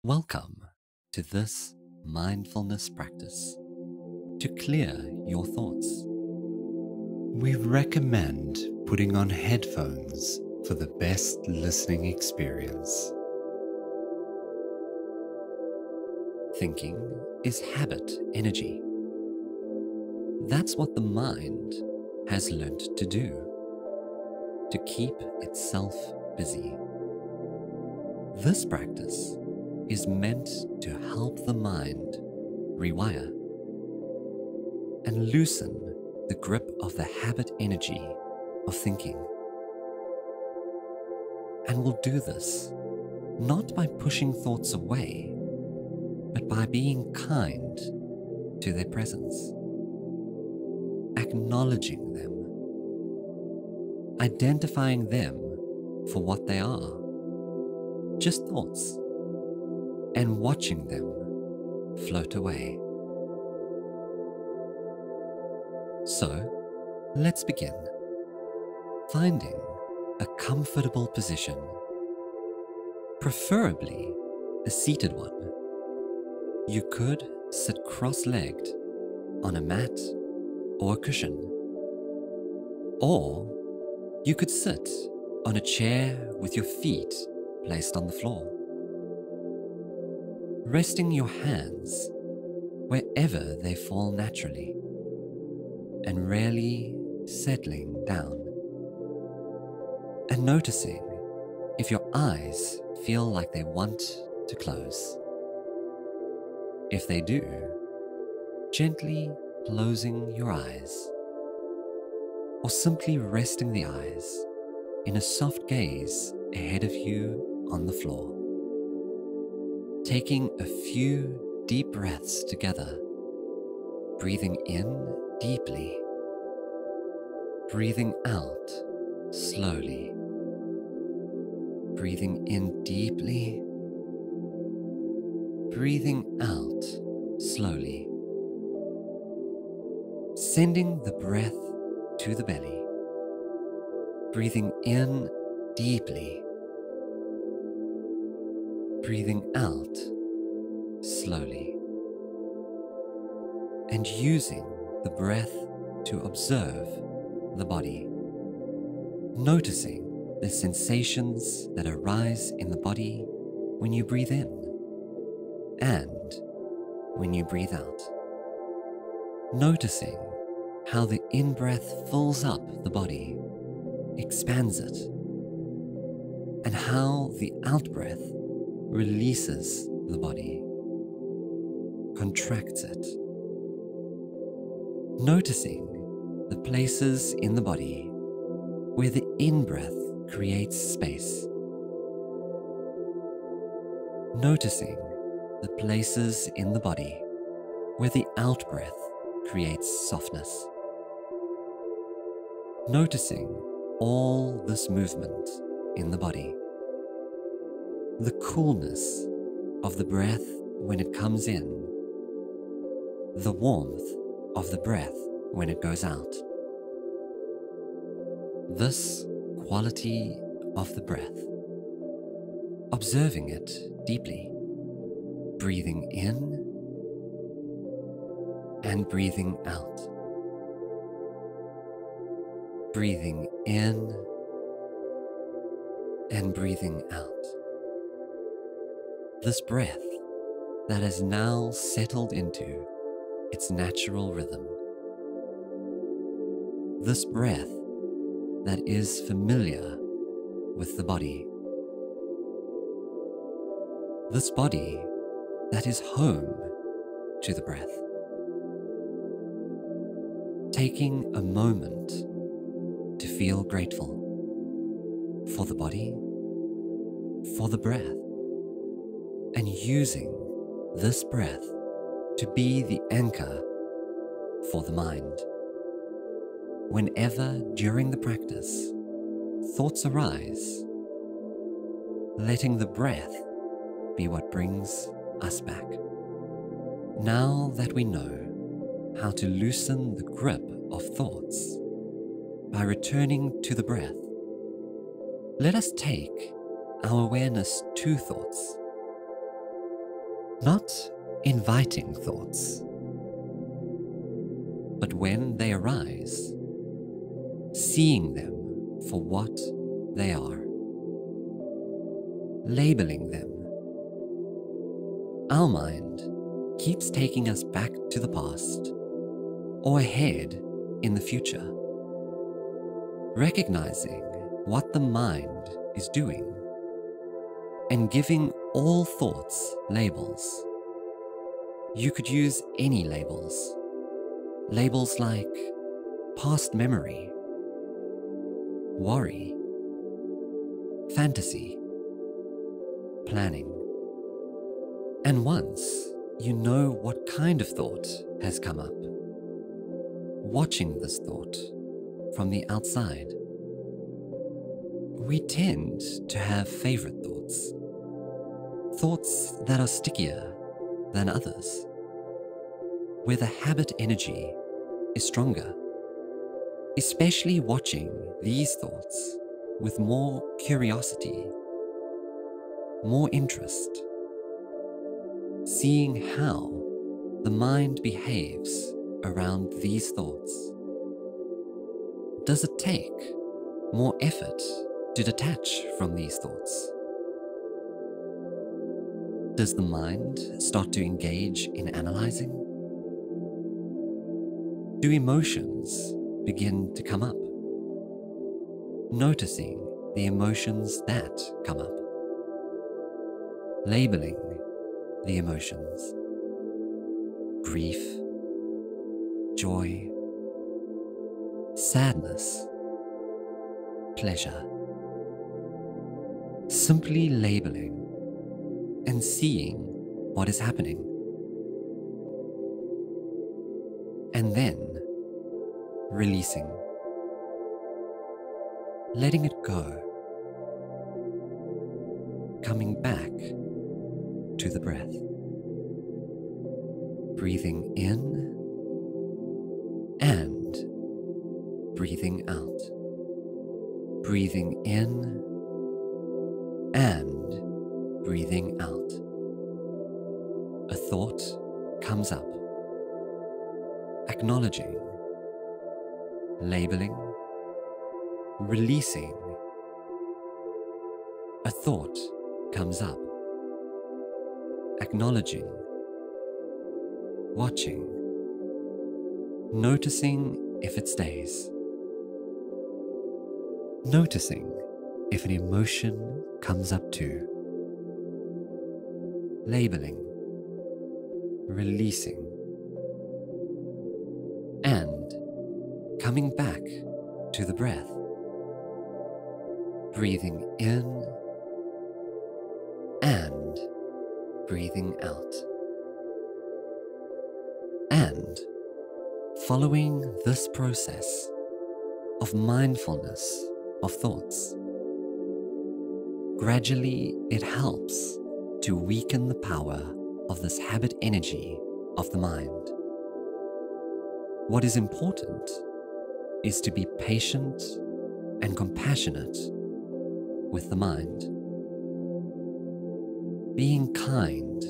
Welcome to this mindfulness practice to clear your thoughts. We recommend putting on headphones for the best listening experience. Thinking is habit energy. That's what the mind has learnt to do, to keep itself busy. This practice is meant to help the mind rewire and loosen the grip of the habit energy of thinking. And we'll do this not by pushing thoughts away, but by being kind to their presence, acknowledging them, identifying them for what they are, just thoughts, and watching them float away. So, let's begin. Finding a comfortable position, preferably a seated one. You could sit cross-legged on a mat or a cushion, or you could sit on a chair with your feet placed on the floor, resting your hands wherever they fall naturally and rarely settling down, and noticing if your eyes feel like they want to close. If they do, gently closing your eyes, or simply resting the eyes in a soft gaze ahead of you on the floor. Taking a few deep breaths together, breathing in deeply, breathing out slowly, breathing in deeply, breathing out slowly, sending the breath to the belly, breathing in deeply, breathing out slowly, and using the breath to observe the body, noticing the sensations that arise in the body when you breathe in and when you breathe out, noticing how the in-breath fills up the body, expands it, and how the out-breath releases the body, contracts it. Noticing the places in the body where the in-breath creates space. Noticing the places in the body where the out-breath creates softness. Noticing all this movement in the body. The coolness of the breath when it comes in, the warmth of the breath when it goes out. This quality of the breath, observing it deeply, breathing in and breathing out, breathing in and breathing out. This breath that has now settled into its natural rhythm. This breath that is familiar with the body. This body that is home to the breath. Taking a moment to feel grateful for the body, for the breath, and using this breath to be the anchor for the mind. Whenever during the practice thoughts arise, letting the breath be what brings us back. Now that we know how to loosen the grip of thoughts by returning to the breath, let us take our awareness to thoughts Not inviting thoughts, but when they arise, seeing them for what they are, labeling them. Our mind keeps taking us back to the past or ahead in the future. Recognizing what the mind is doing and giving all thoughts labels. You could use any labels. Labels like past memory, worry, fantasy, planning. And once you know what kind of thought has come up, watching this thought from the outside, we tend to have favorite thoughts. Thoughts that are stickier than others, where the habit energy is stronger, especially watching these thoughts with more curiosity, more interest, seeing how the mind behaves around these thoughts. Does it take more effort to detach from these thoughts? Does the mind start to engage in analyzing? Do emotions begin to come up? Noticing the emotions that come up. Labeling the emotions. Grief, joy, sadness, pleasure. Simply labeling and seeing what is happening. And then releasing. Letting it go. Coming back to the breath. Breathing in and breathing out. Breathing in and breathing out. A thought comes up. Acknowledging, labeling, releasing. A thought comes up. Acknowledging, watching, noticing if it stays. Noticing if an emotion comes up too. Labeling, releasing, and coming back to the breath. Breathing in and breathing out. And following this process of mindfulness of thoughts, gradually it helps to weaken the power of this habit energy of the mind. What is important is to be patient and compassionate with the mind, being kind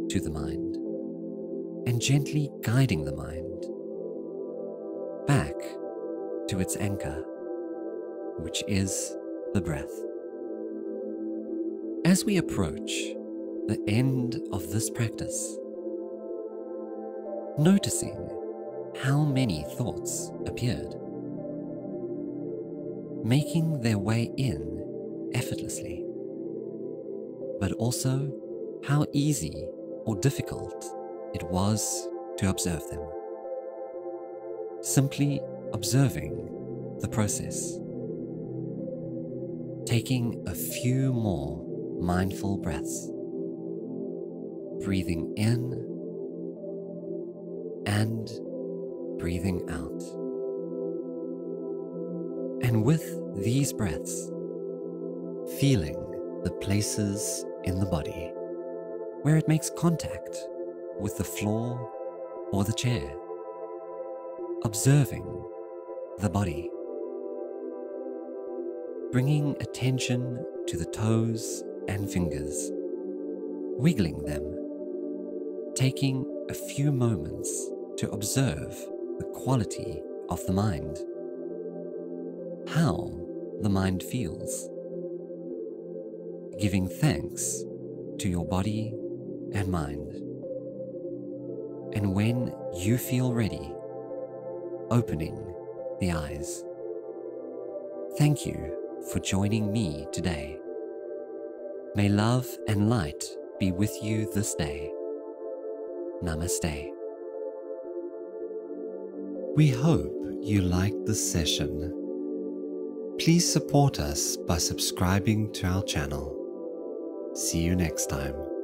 to the mind, and gently guiding the mind back to its anchor, which is the breath. As we approach the end of this practice, noticing how many thoughts appeared, making their way in effortlessly, but also how easy or difficult it was to observe them. Simply observing the process, taking a few more mindful breaths, breathing in and breathing out. And with these breaths, feeling the places in the body where it makes contact with the floor or the chair, observing the body, bringing attention to the toes and fingers, wiggling them taking a few moments to observe the quality of the mind, how the mind feels, giving thanks to your body and mind. And when you feel ready, opening the eyes. Thank you for joining me today. May love and light be with you this day. Namaste. We hope you liked this session. Please support us by subscribing to our channel. See you next time.